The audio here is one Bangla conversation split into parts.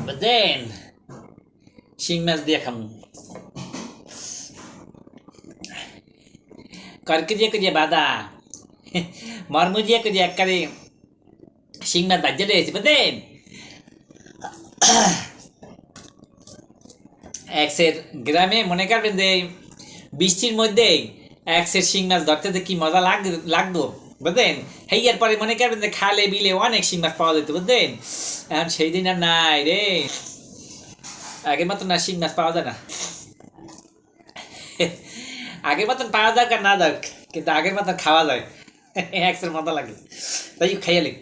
বুঝলেন, শিং মাছ দিয়ে খাম, করকুজিয়ে কুজিয়ে বাদা মরমুজিয়ে কুজিয়ে একবারে শিং মাছ বাজ্যে রয়েছে বুঝলেন। এক্সের গ্রামে মনে করবেন যে বৃষ্টির মধ্যে এক্সের শিং মাছ ধরতে যে কি মজা লাগতো বুঝলেন। হেয়ার পরে মনে করবেন যে খালে বিলে অনেক শিং মাছ পাওয়া যেত বুঝলেন। এখন সেই দিন আর নাই রে, আগের মতন না শিং মাছ পাওয়া যায় না। আগের মতন পাওয়া যাক আর না যাক, কিন্তু আগের মতন খাওয়া যায়, এক্সের মজা লাগে, তাই খাইয়ালি।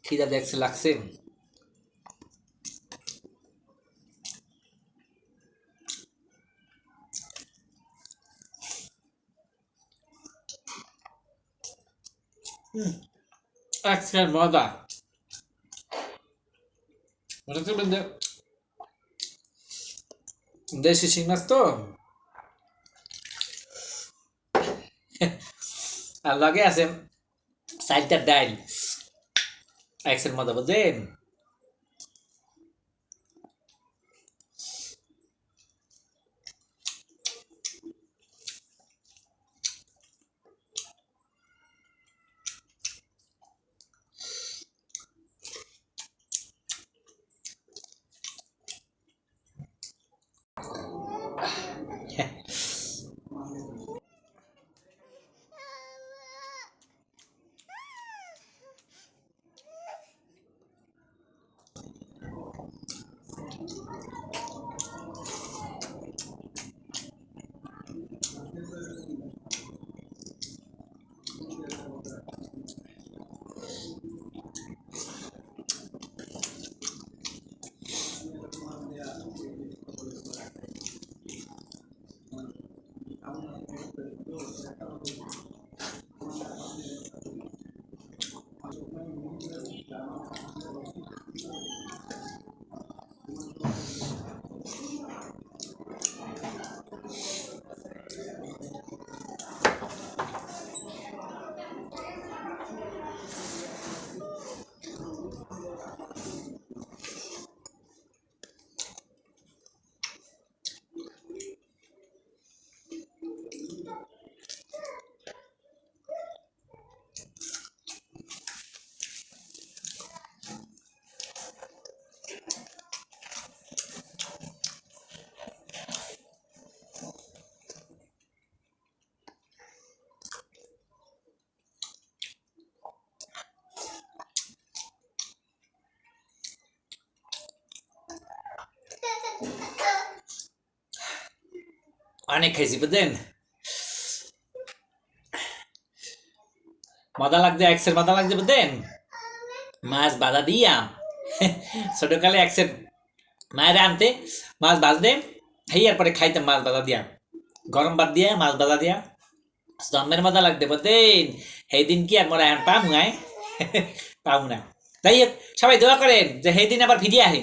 খিদা দেখছে লাগছে। এক্সের মজা মনে করবেন যে দেশি শিং মাছ তো, আর লগে আছে চারটা ডাইল, এক্সের মজা বুঝলেন। অনেক খাইছি বুঝলেন, মজা লাগছে, এক্সের মজা লাগছে বুঝলেন। মাছ বাধা দিয়া ছোটকালে এক্সের মায়ের আনতে মাছ ভাজতে, হেয়ার পরে খাইতাম মাছ বাধা দিয়া, গরম ভাত দিয়া মাছ বাধা দিয়া, জন্মের মজা লাগতে বুঝলেন। সেই দিন কি আর মোরা এখন পামু পাবো না। যাই হোক, সবাই দোয়া করেন যে সেই দিন আবার ফিরে আহে।